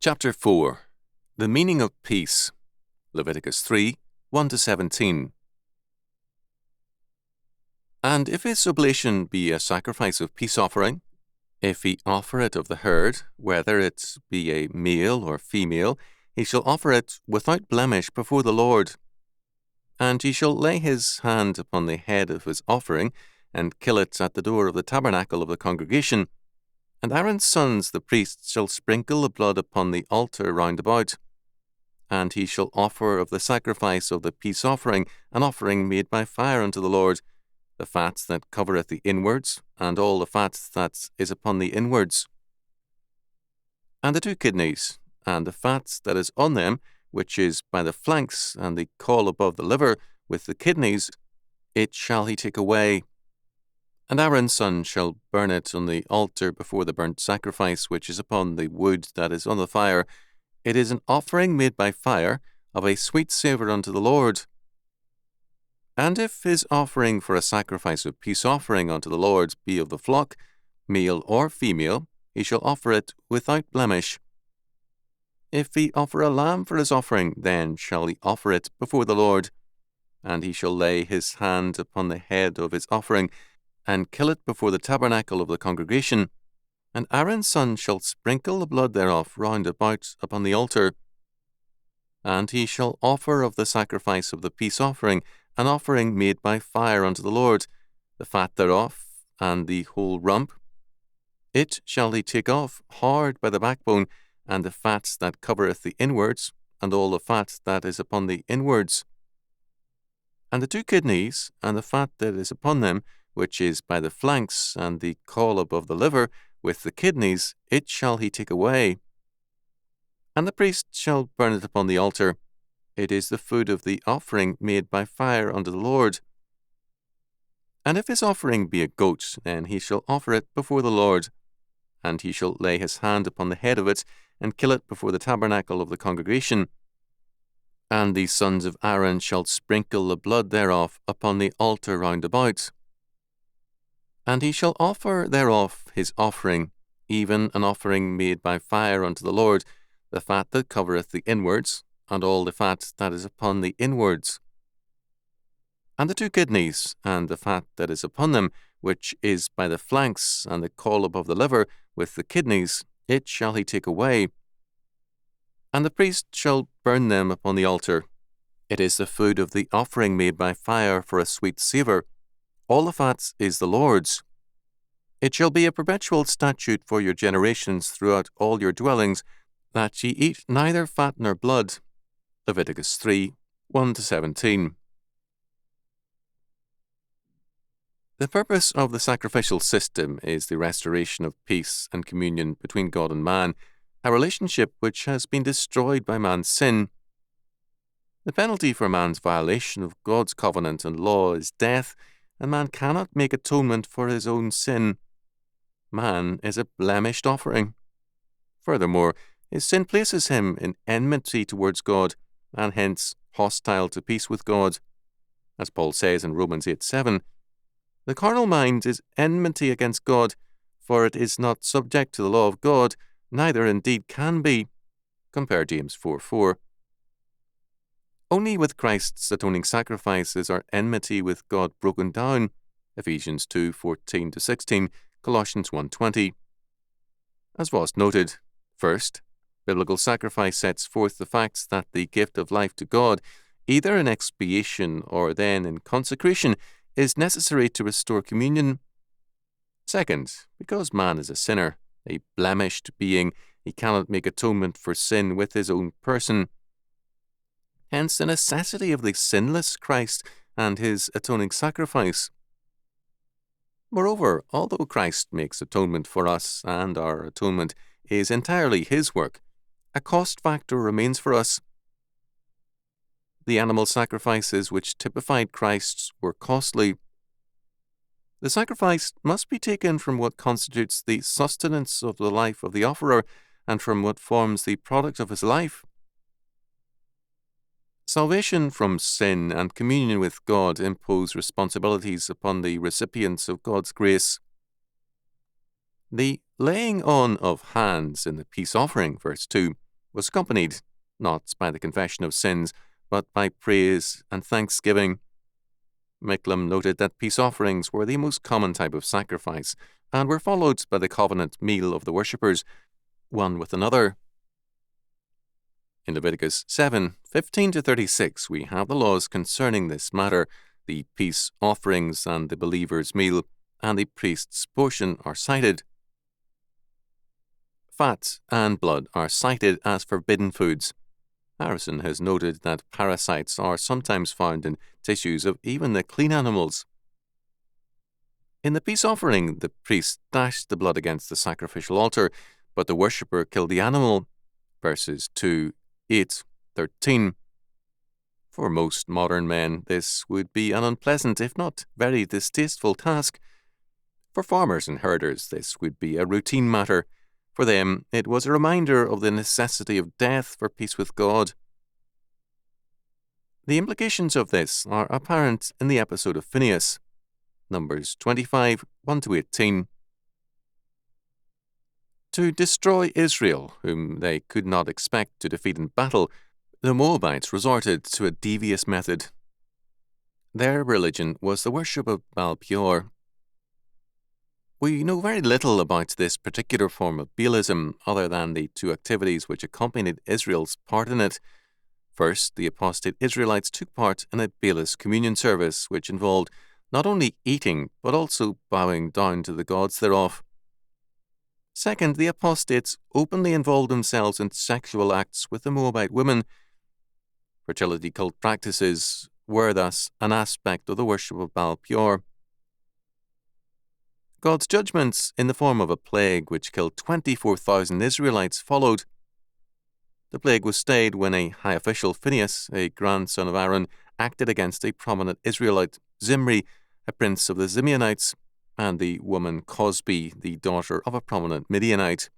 Chapter 4. The Meaning of Peace. Leviticus 3, 1-17. And if his oblation be a sacrifice of peace offering, if he offer it of the herd, whether it be a male or female, he shall offer it without blemish before the Lord. And he shall lay his hand upon the head of his offering, and kill it at the door of the tabernacle of the congregation. And Aaron's sons the priests shall sprinkle the blood upon the altar round about. And he shall offer of the sacrifice of the peace offering an offering made by fire unto the Lord, the fat that covereth the inwards, and all the fat that is upon the inwards. And the 2 kidneys, and the fat that is on them, which is by the flanks, and the caul above the liver, with the kidneys, it shall he take away. And Aaron's son shall burn it on the altar before the burnt sacrifice which is upon the wood that is on the fire. It is an offering made by fire, of a sweet savour unto the Lord. And if his offering for a sacrifice of peace offering unto the Lord be of the flock, male or female, he shall offer it without blemish. If he offer a lamb for his offering, then shall he offer it before the Lord. And he shall lay his hand upon the head of his offering, and kill it before the tabernacle of the congregation. And Aaron's son shall sprinkle the blood thereof round about upon the altar. And he shall offer of the sacrifice of the peace offering an offering made by fire unto the Lord, the fat thereof, and the whole rump. It shall he take off hard by the backbone, and the fat that covereth the inwards, and all the fat that is upon the inwards. And the 2 kidneys, and the fat that is upon them, which is by the flanks, and the caul above the liver, with the kidneys, it shall he take away. And the priest shall burn it upon the altar. It is the food of the offering made by fire unto the Lord. And if his offering be a goat, then he shall offer it before the Lord. And he shall lay his hand upon the head of it, and kill it before the tabernacle of the congregation. And the sons of Aaron shall sprinkle the blood thereof upon the altar round about. And he shall offer thereof his offering, even an offering made by fire unto the Lord, the fat that covereth the inwards, and all the fat that is upon the inwards. And the 2 kidneys, and the fat that is upon them, which is by the flanks, and the caul above the liver, with the kidneys, it shall he take away. And the priest shall burn them upon the altar. It is the food of the offering made by fire for a sweet savour. All the fat is the Lord's. It shall be a perpetual statute for your generations throughout all your dwellings, that ye eat neither fat nor blood. Leviticus 3, 1-17. The purpose of the sacrificial system is the restoration of peace and communion between God and man, a relationship which has been destroyed by man's sin. The penalty for man's violation of God's covenant and law is death, and man cannot make atonement for his own sin. Man is a blemished offering. Furthermore, his sin places him in enmity towards God, and hence hostile to peace with God. As Paul says in Romans 8:7, the carnal mind is enmity against God, for it is not subject to the law of God, neither indeed can be. Compare James 4:4. Only with Christ's atoning sacrifice is our enmity with God broken down. Ephesians 2:14-16, Colossians 1:20. As was noted, first, biblical sacrifice sets forth the facts that the gift of life to God, either in expiation or then in consecration, is necessary to restore communion. Second, because man is a sinner, a blemished being, he cannot make atonement for sin with his own person. Hence the necessity of the sinless Christ and his atoning sacrifice. Moreover, although Christ makes atonement for us, and our atonement is entirely his work, a cost factor remains for us. The animal sacrifices which typified Christ's were costly. The sacrifice must be taken from what constitutes the sustenance of the life of the offerer, and from what forms the product of his life. Salvation from sin and communion with God impose responsibilities upon the recipients of God's grace. The laying on of hands in the peace offering, verse 2, was accompanied not by the confession of sins, but by praise and thanksgiving. Micklem noted that peace offerings were the most common type of sacrifice, and were followed by the covenant meal of the worshippers, one with another. In Leviticus 7:15-36, we have the laws concerning this matter. The peace offerings and the believer's meal and the priest's portion are cited. Fat and blood are cited as forbidden foods. Harrison has noted that parasites are sometimes found in tissues of even the clean animals. In the peace offering, the priest dashed the blood against the sacrificial altar, but the worshipper killed the animal. Verses 2:8-13. For most modern men, this would be an unpleasant, if not very distasteful task. For farmers and herders, this would be a routine matter. For them, it was a reminder of the necessity of death for peace with God. The implications of this are apparent in the episode of Phinehas, Numbers 25:1-18. To destroy Israel, whom they could not expect to defeat in battle, the Moabites resorted to a devious method. Their religion was the worship of Baal-peor. We know very little about this particular form of Baalism other than the two activities which accompanied Israel's part in it. First, the apostate Israelites took part in a Baalist communion service which involved not only eating but also bowing down to the gods thereof. Second, the apostates openly involved themselves in sexual acts with the Moabite women. Fertility cult practices were thus an aspect of the worship of Baal-peor. God's judgments in the form of a plague which killed 24,000 Israelites followed. The plague was stayed when a high official, Phinehas, a grandson of Aaron, acted against a prominent Israelite, Zimri, a prince of the Simeonites, and the woman Cosbi, the daughter of a prominent Midianite.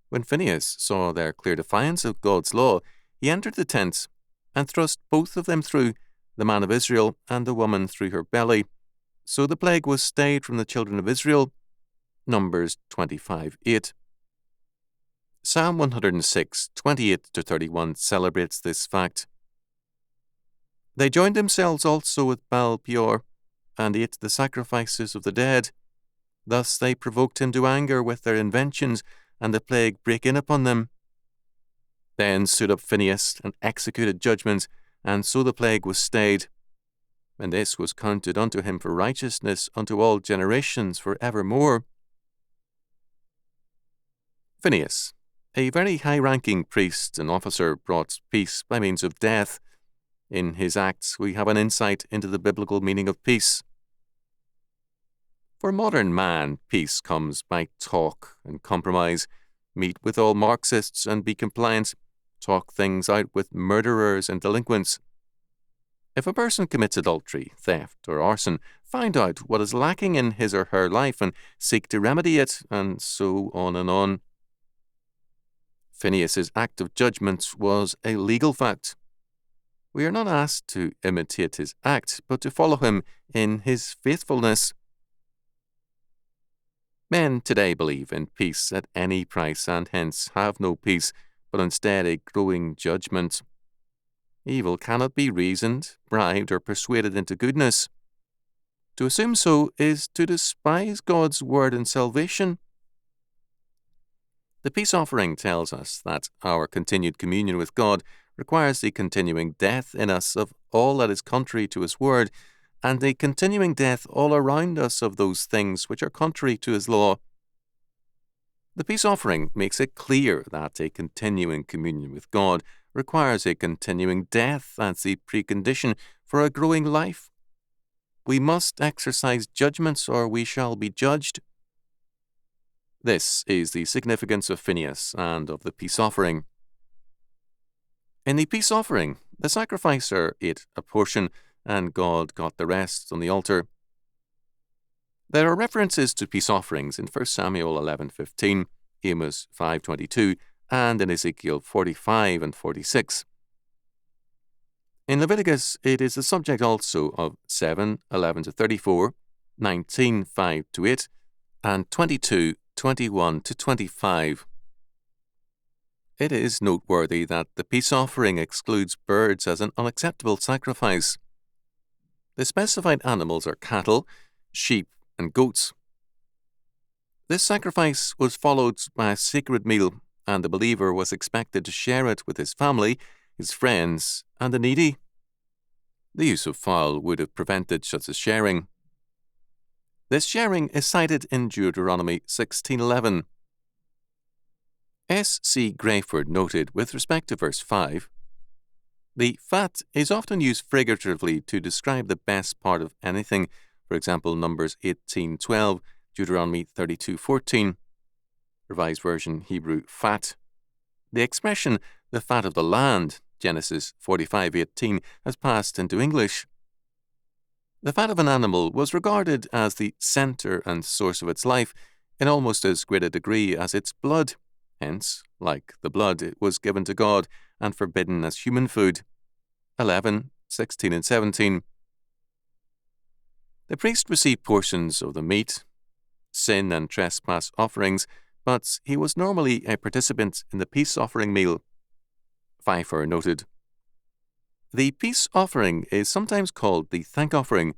When Phinehas saw their clear defiance of God's law, he entered the tent and thrust both of them through, the man of Israel and the woman through her belly. So the plague was stayed from the children of Israel. Numbers 25:8. Psalm 106:28-31 celebrates this fact. They joined themselves also with Baal-peor, and ate the sacrifices of the dead. Thus they provoked him to anger with their inventions, and the plague brake in upon them. Then stood up Phinehas and executed judgment, and so the plague was stayed. And this was counted unto him for righteousness unto all generations for evermore. Phinehas, a very high-ranking priest and officer, brought peace by means of death. In his acts we have an insight into the biblical meaning of peace. For modern man, peace comes by talk and compromise. Meet with all Marxists and be compliant. Talk things out with murderers and delinquents. If a person commits adultery, theft, or arson, find out what is lacking in his or her life and seek to remedy it, and so on and on. Phinehas's act of judgment was a legal fact. We are not asked to imitate his act, but to follow him in his faithfulness. Men today believe in peace at any price and hence have no peace, but instead a growing judgment. Evil cannot be reasoned, bribed, or persuaded into goodness. To assume so is to despise God's word and salvation. The peace offering tells us that our continued communion with God requires the continuing death in us of all that is contrary to His word, and the continuing death all around us of those things which are contrary to His law. The peace offering makes it clear that a continuing communion with God requires a continuing death as the precondition for a growing life. We must exercise judgments or we shall be judged. This is the significance of Phinehas and of the peace offering. In the peace offering, the sacrificer ate a portion and God got the rest on the altar. There are references to peace offerings in 1 Samuel 11:15, Amos 5:22, and in Ezekiel 45 and 46. In Leviticus, it is the subject also of 7:11-34, 19:5-8, and 22:21-25. It is noteworthy that the peace offering excludes birds as an unacceptable sacrifice. The specified animals are cattle, sheep, and goats. This sacrifice was followed by a sacred meal, and the believer was expected to share it with his family, his friends, and the needy. The use of fowl would have prevented such a sharing. This sharing is cited in Deuteronomy 16:11. S. C. Grayford noted with respect to verse 5, the fat is often used figuratively to describe the best part of anything, for example, Numbers 18:12, Deuteronomy 32:14, Revised Version Hebrew fat. The expression, the fat of the land, Genesis 45:18, has passed into English. The fat of an animal was regarded as the center and source of its life in almost as great a degree as its blood. Hence, like the blood, it was given to God and forbidden as human food. 11:16 and 17. The priest received portions of the meat, sin and trespass offerings, but he was normally a participant in the peace offering meal. Pfeiffer noted, the peace offering is sometimes called the thank offering.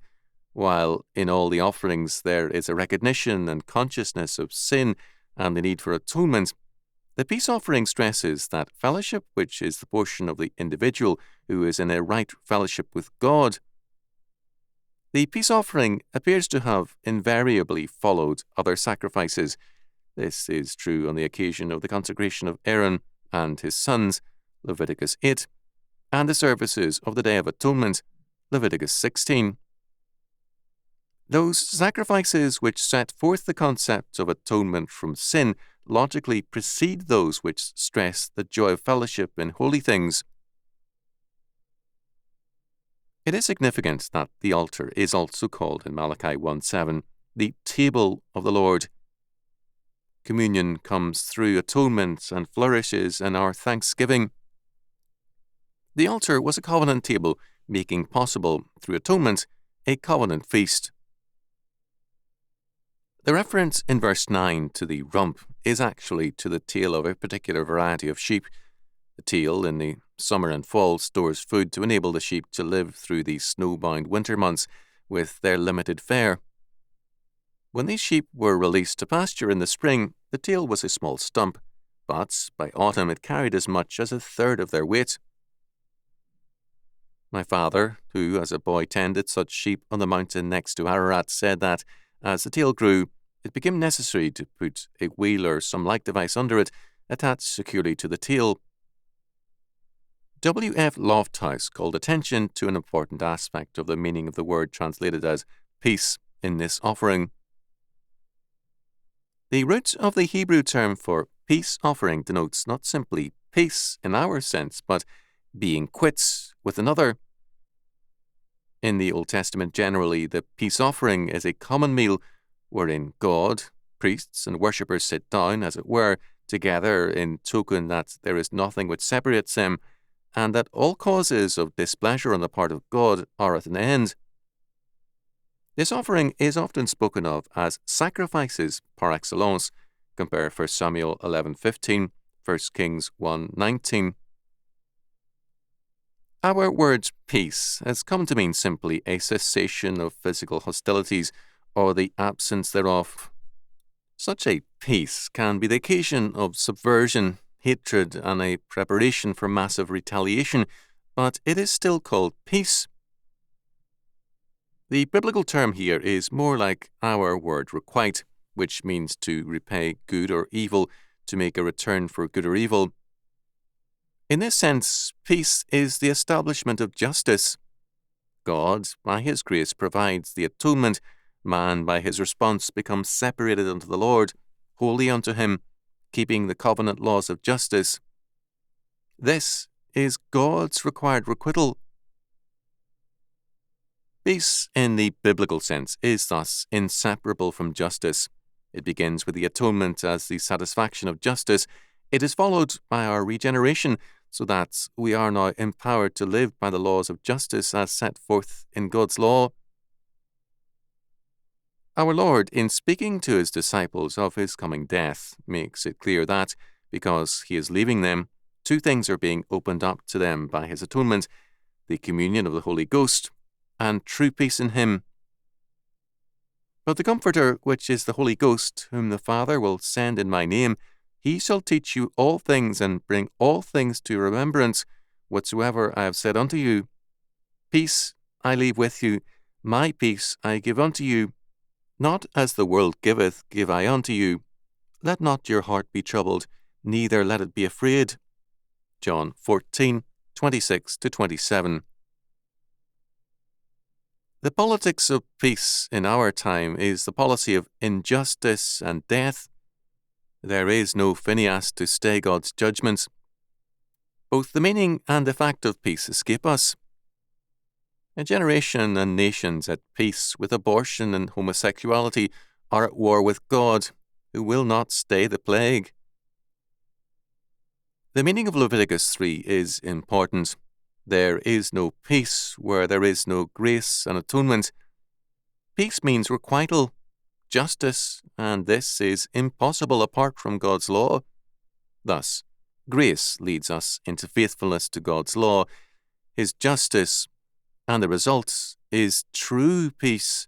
While in all the offerings there is a recognition and consciousness of sin and the need for atonement, the peace offering stresses that fellowship which is the portion of the individual who is in a right fellowship with God. The peace offering appears to have invariably followed other sacrifices. This is true on the occasion of the consecration of Aaron and his sons, Leviticus 8, and the services of the Day of Atonement, Leviticus 16. Those sacrifices which set forth the concept of atonement from sin logically precede those which stress the joy of fellowship in holy things. It is significant that the altar is also called in Malachi 1:7 the table of the Lord. Communion comes through atonement and flourishes in our thanksgiving. The altar was a covenant table, making possible, through atonement, a covenant feast. The reference in verse 9 to the rump is actually to the tail of a particular variety of sheep. The tail in the summer and fall stores food to enable the sheep to live through the snowbound winter months with their limited fare. When these sheep were released to pasture in the spring, the tail was a small stump, but by autumn it carried as much as a third of their weight. My father, who as a boy tended such sheep on the mountain next to Ararat, said that, as the tail grew, it became necessary to put a wheel or some like device under it, attached securely to the tail. W. F. Lofthouse called attention to an important aspect of the meaning of the word translated as peace in this offering. The root of the Hebrew term for peace offering denotes not simply peace in our sense, but being quits with another. In the Old Testament generally, the peace offering is a common meal wherein God, priests, and worshippers sit down, as it were, together in token that there is nothing which separates them, and that all causes of displeasure on the part of God are at an end. This offering is often spoken of as sacrifices par excellence. Compare 1 Samuel 11:15, 1 Kings 1:19. Our word peace has come to mean simply a cessation of physical hostilities or the absence thereof. Such a peace can be the occasion of subversion, hatred, and a preparation for massive retaliation, but it is still called peace. The biblical term here is more like our word requite, which means to repay good or evil, to make a return for good or evil. In this sense, peace is the establishment of justice. God, by His grace, provides the atonement. Man, by his response, becomes separated unto the Lord, holy unto Him, keeping the covenant laws of justice. This is God's required requital. Peace, in the biblical sense, is thus inseparable from justice. It begins with the atonement as the satisfaction of justice. It is followed by our regeneration, so that we are now empowered to live by the laws of justice as set forth in God's law. Our Lord, in speaking to His disciples of His coming death, makes it clear that, because he is leaving them, two things are being opened up to them by his atonement: the communion of the Holy Ghost and true peace in him. But the Comforter, which is the Holy Ghost, whom the Father will send in my name, he shall teach you all things, and bring all things to your remembrance, whatsoever I have said unto you. Peace I leave with you, my peace I give unto you. Not as the world giveth, give I unto you. Let not your heart be troubled, neither let it be afraid. John 14:26-27. The politics of peace in our time is the policy of injustice and death. There is no Phineas to stay God's judgments. Both the meaning and the fact of peace escape us. A generation and nations at peace with abortion and homosexuality are at war with God, who will not stay the plague. The meaning of Leviticus 3 is important. There is no peace where there is no grace and atonement. Peace means requital, justice, and this is impossible apart from God's law. Thus, grace leads us into faithfulness to God's law, his justice, and the result is true peace.